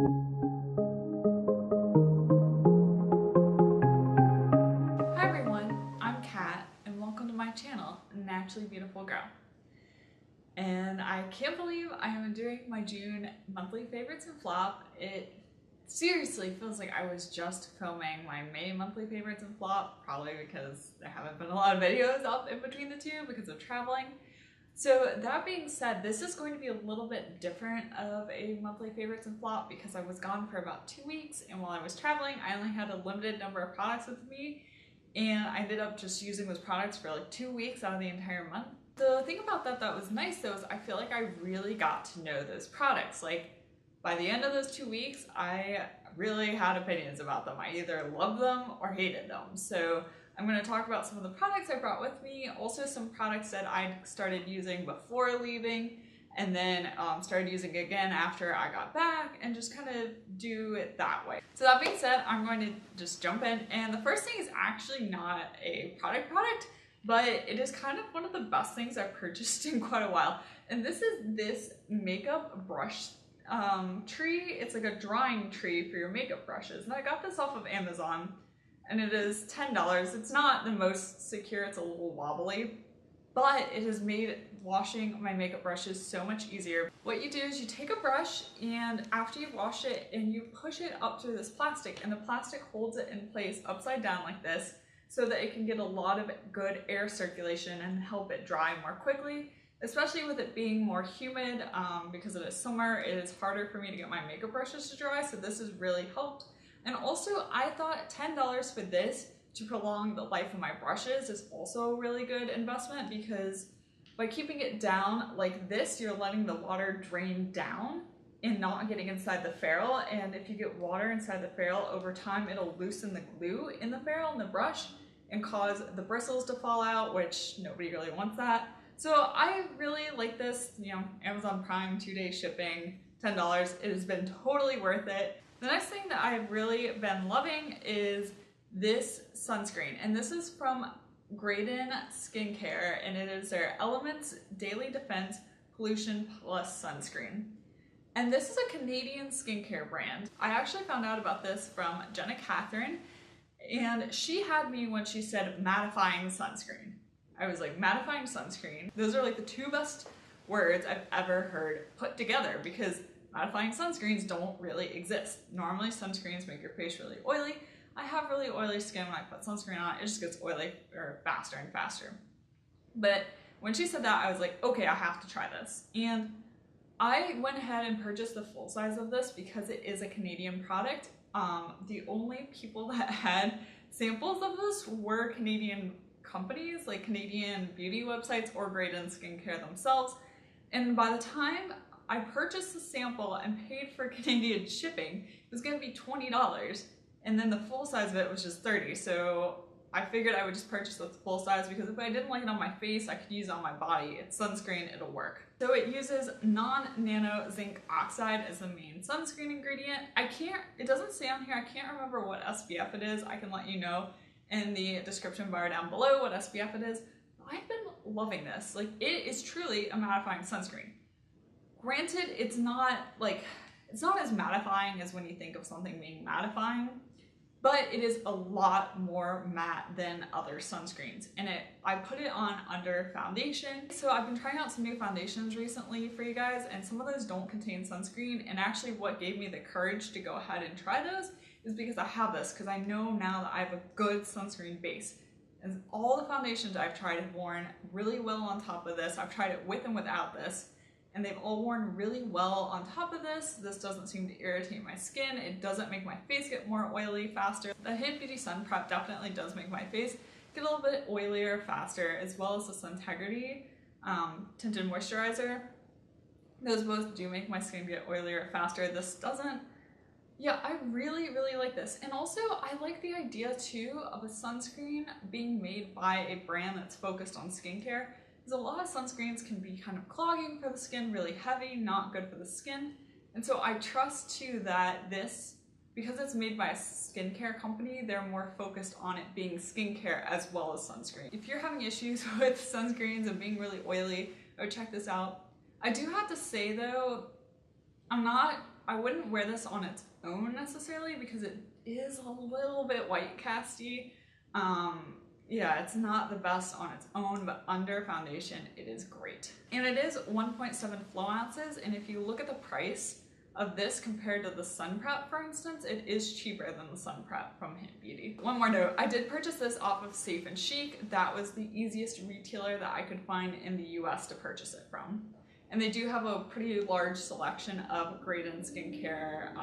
Hi everyone, I'm Kat and welcome to my channel, Naturally Beautiful Girl. And I can't believe I am doing my June monthly favorites and flop. It seriously feels like I was just filming my May monthly favorites and flop, probably because there haven't been a lot of videos up in between the two because of traveling. So that being said, this is going to be a little bit different of a monthly favorites and flop because I was gone for about 2 weeks, and while I was traveling I only had a limited number of products with me, and I ended up just using those products for like 2 weeks out of the entire month. The thing about that was nice though is I feel like I really got to know those products. Like by the end of those 2 weeks I really had opinions about them. I either loved them or hated them. So I'm going to talk about some of the products I brought with me, also some products that I started using before leaving and then started using again after I got back, and just kind of do it that way. So that being said, I'm going to just jump in, and the first thing is actually not a product, but it is kind of one of the best things I've purchased in quite a while, and this is this makeup brush tree. It's like a drying tree for your makeup brushes, and I got this off of Amazon. And it is $10. It's not the most secure, it's a little wobbly, but it has made washing my makeup brushes so much easier. What you do is you take a brush, and after you wash it, and you push it up through this plastic, and the plastic holds it in place upside down like this so that it can get a lot of good air circulation and help it dry more quickly, especially with it being more humid. Because it is summer, it is harder for me to get my makeup brushes to dry, so this has really helped. And also, I thought $10 for this to prolong the life of my brushes is also a really good investment, because by keeping it down like this, you're letting the water drain down and not getting inside the ferrule. And if you get water inside the ferrule, over time it'll loosen the glue in the ferrule and the brush and cause the bristles to fall out, which nobody really wants that. So I really like this, Amazon Prime 2-day shipping, $10. It has been totally worth it. The next thing that I've really been loving is this sunscreen, and this is from Graydon Skincare, and it is their Elements Daily Defense Pollution Plus Sunscreen. And this is a Canadian skincare brand. I actually found out about this from Jenna Catherine, and she had me when she said mattifying sunscreen. I was like, mattifying sunscreen? Those are like the two best words I've ever heard put together, because mattifying sunscreens don't really exist. Normally sunscreens make your face really oily. I have really oily skin. When I put sunscreen on, it just gets oily faster and faster. But when she said that, I was like, okay, I have to try this. And I went ahead and purchased the full size of this because it is a Canadian product. The only people that had samples of this were Canadian companies, like Canadian beauty websites or Graydon Skincare themselves. And by the time I purchased the sample and paid for Canadian shipping, it was going to be $20, and then the full size of it was just $30. So I figured I would just purchase the full size, because if I didn't like it on my face, I could use it on my body. It's sunscreen, it'll work. So it uses non-nano zinc oxide as the main sunscreen ingredient. It doesn't say on here, I can't remember what SPF it is. I can let you know in the description bar down below what SPF it is. I've been loving this. Like, it is truly a mattifying sunscreen. Granted, it's not as mattifying as when you think of something being mattifying, but it is a lot more matte than other sunscreens. And I put it on under foundation. So I've been trying out some new foundations recently for you guys, and some of those don't contain sunscreen. And actually what gave me the courage to go ahead and try those is because I have this, because I know now that I have a good sunscreen base. And all the foundations I've tried have worn really well on top of this. I've tried it with and without this, and they've all worn really well on top of this. This doesn't seem to irritate my skin. It doesn't make my face get more oily faster. The Hidden Beauty Sun Prep definitely does make my face get a little bit oilier faster, as well as the Suntegrity tinted moisturizer. Those both do make my skin get oilier faster. This doesn't. Yeah, I really, really like this. And also, I like the idea too of a sunscreen being made by a brand that's focused on skincare. Because a lot of sunscreens can be kind of clogging for the skin, really heavy, not good for the skin. And so I trust too that this, because it's made by a skincare company, they're more focused on it being skincare as well as sunscreen. If you're having issues with sunscreens and being really oily, check this out. I do have to say though, I'm not I wouldn't wear this on its own necessarily because it is a little bit white casty. Yeah, it's not the best on its own, but under foundation, it is great. And it is 1.7 flow ounces, and if you look at the price of this compared to the Sun Prep, for instance, it is cheaper than the Sun Prep from Hint Beauty. One more note, I did purchase this off of Safe and Chic. That was the easiest retailer that I could find in the US to purchase it from. And they do have a pretty large selection of Graydon Skincare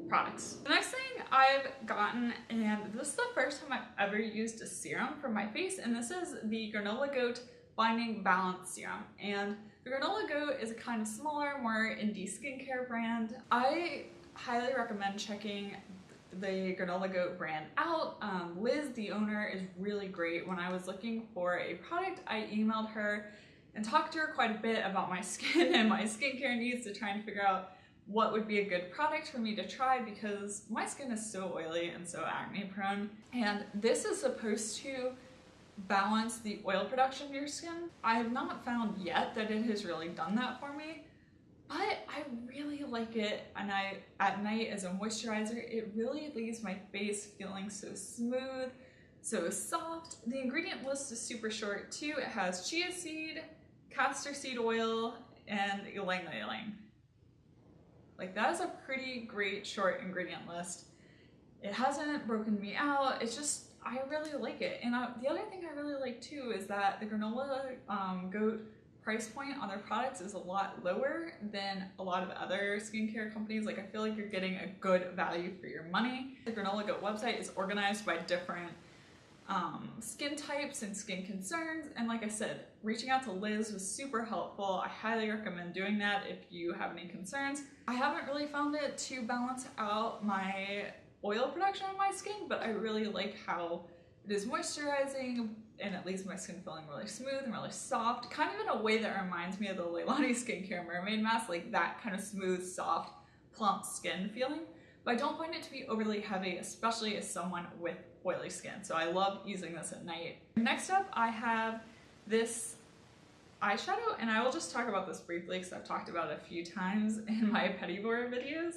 products. The next thing I've gotten, and this is the first time I've ever used a serum for my face, and this is the Granola Coat Binding Balance Serum. And the Granola Coat is a kind of smaller, more indie skincare brand. I highly recommend checking the Granola Coat brand out. Liz, the owner, is really great. When I was looking for a product, I emailed her and talked to her quite a bit about my skin and my skincare needs to try and figure out what would be a good product for me to try because my skin is so oily and so acne prone. And this is supposed to balance the oil production of your skin. I have not found yet that it has really done that for me, but I really like it. And at night as a moisturizer, it really leaves my face feeling so smooth, so soft. The ingredient list is super short too. It has chia seed, castor seed oil, and ylang ylang. Like, that is a pretty great short ingredient list. It hasn't broken me out. It's just, I really like it. And the other thing I really like too is that the Granola Coat price point on their products is a lot lower than a lot of other skincare companies. Like, I feel like you're getting a good value for your money. The Granola Coat website is organized by different skin types and skin concerns, and like I said, reaching out to Liz was super helpful. I highly recommend doing that if you have any concerns. I haven't really found it to balance out my oil production on my skin, but I really like how it is moisturizing and it leaves my skin feeling really smooth and really soft, kind of in a way that reminds me of the Leilani Skincare Mermaid Mask, like that kind of smooth, soft, plump skin feeling. But I don't find it to be overly heavy, especially as someone with oily skin. So I love using this at night. Next up, I have this eyeshadow, and I will just talk about this briefly because I've talked about it a few times in my Vapour videos.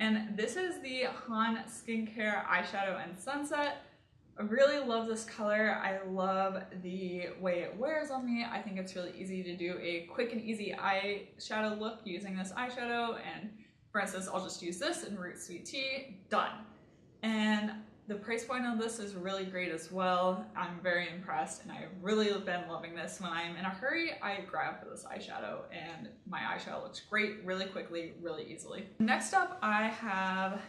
And this is the Han Skincare Eyeshadow and Sunset. I really love this color. I love the way it wears on me. I think it's really easy to do a quick and easy eyeshadow look using this eyeshadow, and for instance, I'll just use this in Root Sweet Tea, done. And the price point on this is really great as well. I'm very impressed, and I've really been loving this. When I'm in a hurry, I grab for this eyeshadow, and my eyeshadow looks great really quickly, really easily. Next up, I have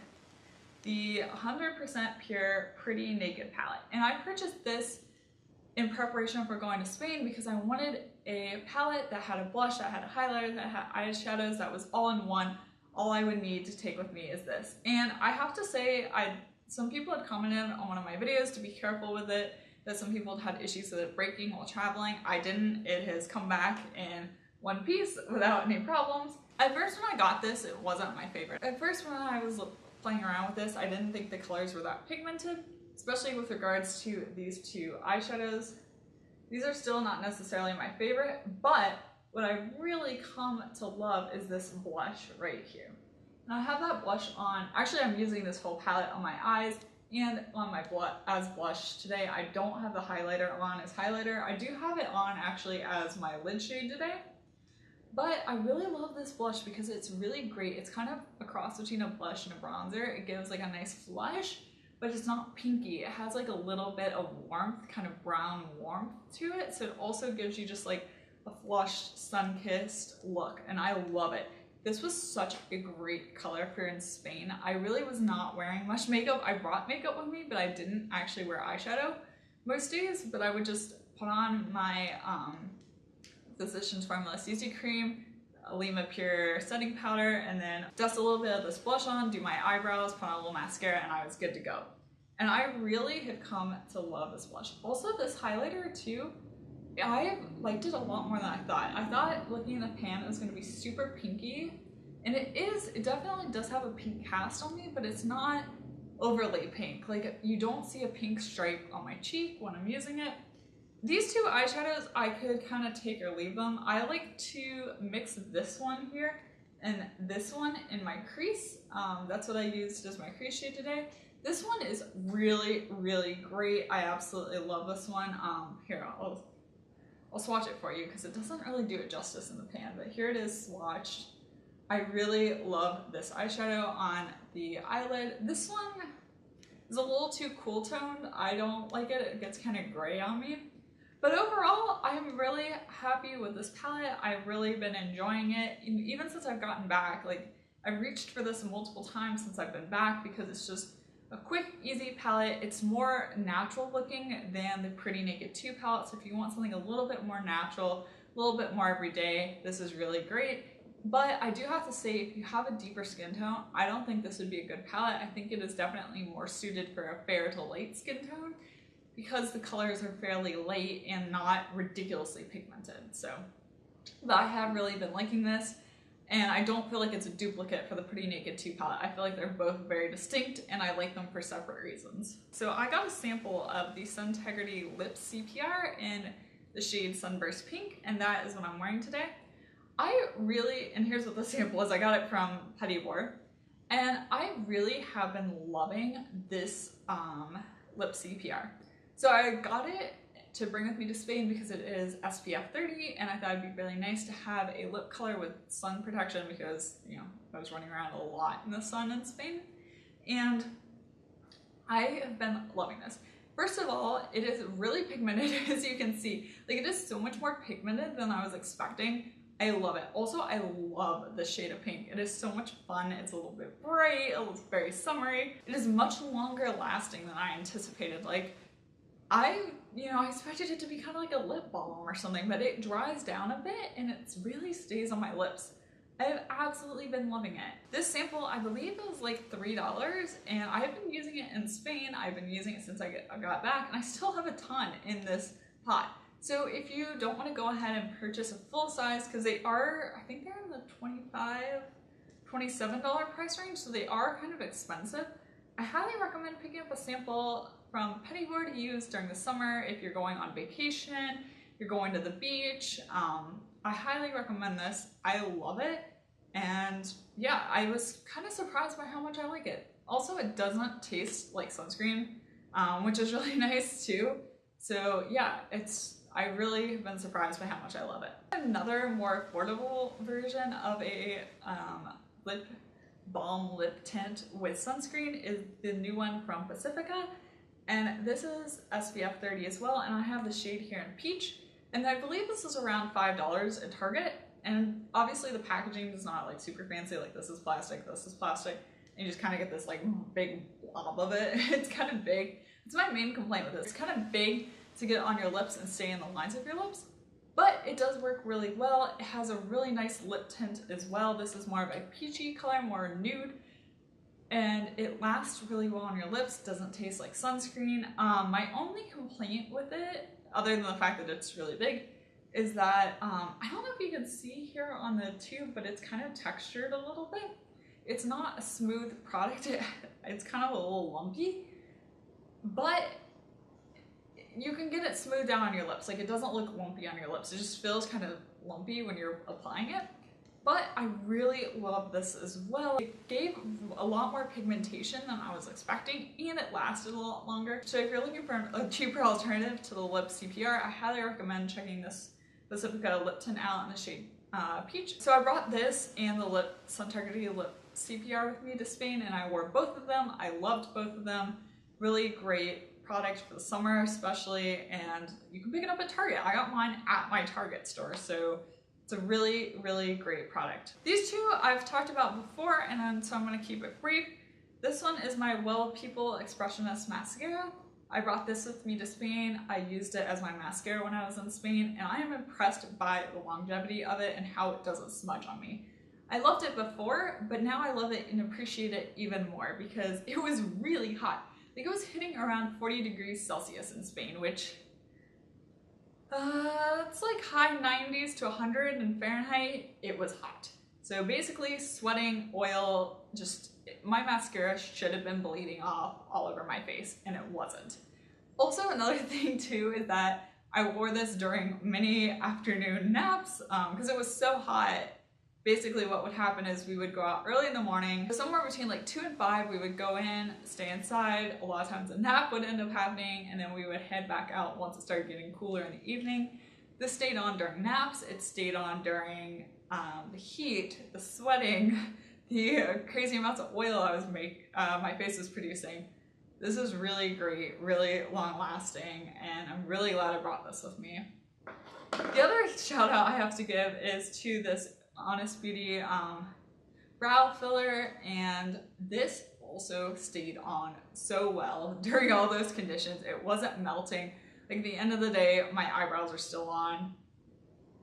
the 100% Pure Pretty Naked palette, and I purchased this in preparation for going to Spain because I wanted a palette that had a blush, that had a highlighter, that had eyeshadows, that was all in one. All I would need to take with me is this. And I have to say, some people had commented on one of my videos to be careful with it, that some people had issues with it breaking while traveling. I didn't. It has come back in one piece without any problems. At first when I got this, it wasn't my favorite. At first when I was playing around with this, I didn't think the colors were that pigmented, especially with regards to these two eyeshadows. These are still not necessarily my favorite, but what I really come to love is this blush right here. And I have that blush on. Actually, I'm using this whole palette on my eyes and on my as blush today. I don't have the highlighter on as highlighter. I do have it on actually as my lid shade today. But I really love this blush because it's really great. It's kind of a cross between a blush and a bronzer. It gives like a nice flush, but it's not pinky. It has like a little bit of warmth, kind of brown warmth to it. So it also gives you just like a flushed, sun-kissed look, and I love it. This was such a great color for in Spain. I really was not wearing much makeup. I brought makeup with me, but I didn't actually wear eyeshadow most days, but I would just put on my Physicians Formula CC cream, Alima Pure setting powder, and then dust a little bit of this blush on, do my eyebrows, put on a little mascara, and I was good to go. And I really have come to love this blush. Also, this highlighter too, I liked it a lot more than I thought. I thought looking in the pan it was going to be super pinky, and it is. It definitely does have a pink cast on me, but it's not overly pink. Like, you don't see a pink stripe on my cheek when I'm using it. These two eyeshadows, I could kind of take or leave them. I like to mix this one here and this one in my crease. That's what I used as my crease shade today. This one is really, really great. I absolutely love this one. Here, I'll swatch it for you because it doesn't really do it justice in the pan, but here it is swatched. I really love this eyeshadow on the eyelid. This one is a little too cool toned. I don't like it. It gets kind of gray on me. But overall, I'm really happy with this palette. I've really been enjoying it. Even since I've gotten back, like I've reached for this multiple times since I've been back because it's just a quick, easy palette. It's more natural looking than the Pretty Naked 2 palette. So if you want something a little bit more natural, a little bit more everyday, this is really great. But I do have to say, if you have a deeper skin tone, I don't think this would be a good palette. I think it is definitely more suited for a fair to light skin tone because the colors are fairly light and not ridiculously pigmented. So, but I have really been liking this, and I don't feel like it's a duplicate for the Pretty Naked 2 palette. I feel like they're both very distinct and I like them for separate reasons. So I got a sample of the Suntegrity Lip CPR in the shade Sunburst Pink, and that is what I'm wearing today. I really, and here's what the sample is, I got it from Vapour, and I really have been loving this lip CPR. So I got it to bring with me to Spain because it is SPF 30, and I thought it'd be really nice to have a lip color with sun protection because, you know, I was running around a lot in the sun in Spain, and I have been loving this. First of all, it is really pigmented, as you can see. Like, it is so much more pigmented than I was expecting. I love it. Also, I love the shade of pink. It is so much fun. It's a little bit bright, it's very summery. It is much longer lasting than I anticipated. Like, I expected it to be kind of like a lip balm or something, but it dries down a bit and it really stays on my lips. I've absolutely been loving it. This sample, I believe, was like $3, and I've been using it in Spain. I've been using it since I got back, and I still have a ton in this pot. So if you don't want to go ahead and purchase a full size, because they are, I think they're in the $25, $27 price range, so they are kind of expensive. I highly recommend picking up a sample from Vapour to use during the summer if you're going on vacation, you're going to the beach. I highly recommend this. I love it. And yeah, I was kind of surprised by how much I like it. Also, it doesn't taste like sunscreen, which is really nice too. So yeah, I've really been surprised by how much I love it. Another more affordable version of a lip balm lip tint with sunscreen is the new one from Pacifica, and this is SPF 30 as well, and I have the shade here in peach, and I believe this is around $5 at Target. And obviously the packaging is not like super fancy, like this is plastic, and you just kind of get this like big blob of it. It's kind of big. It's my main complaint with this. It's kind of big to get on your lips and stay in the lines of your lips, but it does work really well. It has a really nice lip tint as well. This is more of a peachy color, more nude, and it lasts really well on your lips. Doesn't taste like sunscreen. My only complaint with it, other than the fact that it's really big, is that I don't know if you can see here on the tube, but it's kind of textured a little bit. It's not a smooth product. It's kind of a little lumpy, but you can get it smoothed down on your lips. Like, it doesn't look lumpy on your lips. It just feels kind of lumpy when you're applying it. But I really love this as well. It gave a lot more pigmentation than I was expecting, and it lasted a lot longer. So if you're looking for a cheaper alternative to the lip CPR, I highly recommend checking this Pacifica lip tint out in the shade peach. So I brought this and the Suntegrity lip CPR with me to Spain, and I wore both of them. I loved both of them. Really great product for the summer especially, and you can pick it up at Target. I got mine at my Target store, so it's a really, really great product. These two I've talked about before, and so I'm going to keep it brief. This one is my Well People Expressionist mascara. I brought this with me to Spain. I used it as my mascara when I was in Spain, and I am impressed by the longevity of it and how it doesn't smudge on me. I loved it before, but now I love it and appreciate it even more because it was really hot. Like, it was hitting around 40 degrees Celsius in Spain, which it's like high 90s to 100 in Fahrenheit. It was hot. So basically sweating, oil, just my mascara should have been bleeding off all over my face, and it wasn't. Also, another thing too is that I wore this during many afternoon naps because it was so hot. basically what would happen is we would go out early in the morning, somewhere between like 2 and 5, we would go in, stay inside. A lot of times a nap would end up happening, and then we would head back out once it started getting cooler in the evening. This stayed on during naps, it stayed on during the heat, the sweating, the crazy amounts of oil my face was producing. This is really great, really long lasting, and I'm really glad I brought this with me. The other shout out I have to give is to this Honest Beauty brow filler, and this also stayed on so well during all those conditions. It wasn't melting. Like, at the end of the day, my eyebrows are still on,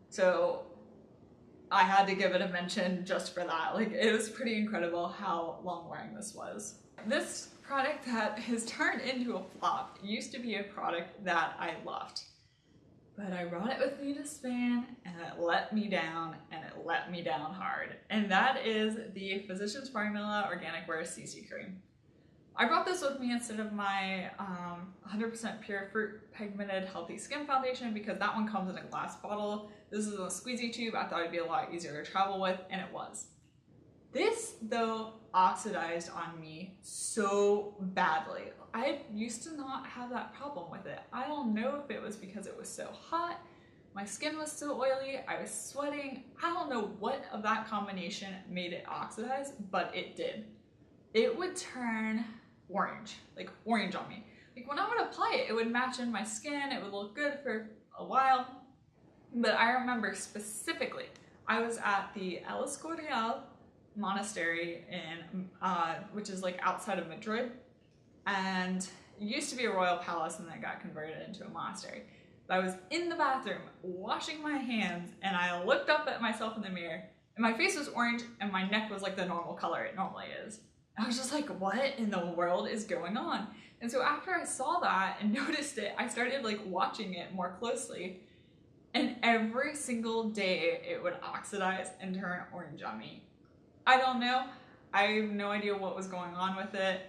so I had to give it a mention just for that. Like, it was pretty incredible how long wearing this was. This product that has turned into a flop used to be a product that I loved, but I brought it with me to Spain and it let me down, and it let me down hard. And that is the Physicians Formula Organic Wear CC Cream. I brought this with me instead of my 100% pure fruit pigmented healthy skin foundation because that one comes in a glass bottle. This is a squeezy tube. I thought it'd be a lot easier to travel with, and it was. This, though, oxidized on me so badly. I used to not have that problem with it. I don't know if it was because it was so hot, my skin was so oily, I was sweating. I don't know what of that combination made it oxidize, but it did. It would turn orange, like orange on me. Like, when I would apply it, it would match in my skin, it would look good for a while. But I remember specifically, I was at the El Escorial monastery in which is like outside of Madrid, and it used to be a royal palace and then got converted into a monastery. But I was in the bathroom washing my hands, and I looked up at myself in the mirror, and my face was orange and my neck was like the normal color it normally is. I was just like, what in the world is going on? And so after I saw that and noticed it, I started like watching it more closely, and every single day it would oxidize and turn orange on me. I don't know. I have no idea what was going on with it,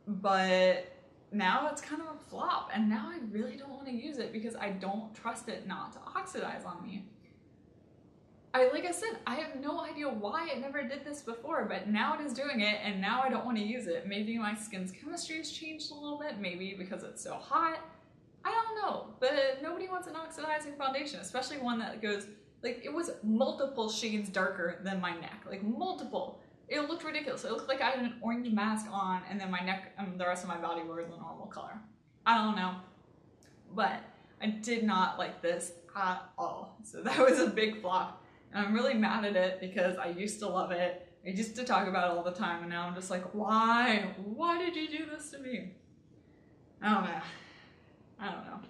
but now it's kind of a flop, and now I really don't want to use it because I don't trust it not to oxidize on me. Like I said, I have no idea why it never did this before, but now it is doing it, and now I don't want to use it. Maybe my skin's chemistry has changed a little bit, maybe because it's so hot. I don't know, but nobody wants an oxidizing foundation, especially one that goes, like, it was multiple shades darker than my neck, like multiple. It looked ridiculous. It looked like I had an orange mask on, and then my neck and the rest of my body were the normal color. I don't know, but I did not like this at all. So that was a big flop. And I'm really mad at it because I used to love it. I used to talk about it all the time, and now I'm just like, why? Why did you do this to me? I don't know.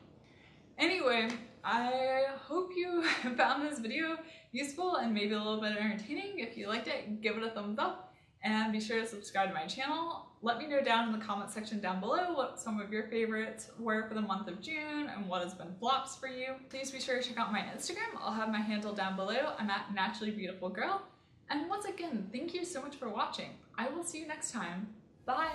Anyway, I hope you found this video useful and maybe a little bit entertaining. If you liked it, give it a thumbs up, and be sure to subscribe to my channel. Let me know down in the comment section down below what some of your favorites were for the month of June and what has been flops for you. Please be sure to check out my Instagram. I'll have my handle down below. I'm at naturallybeautifulgirl. And once again, thank you so much for watching. I will see you next time. Bye!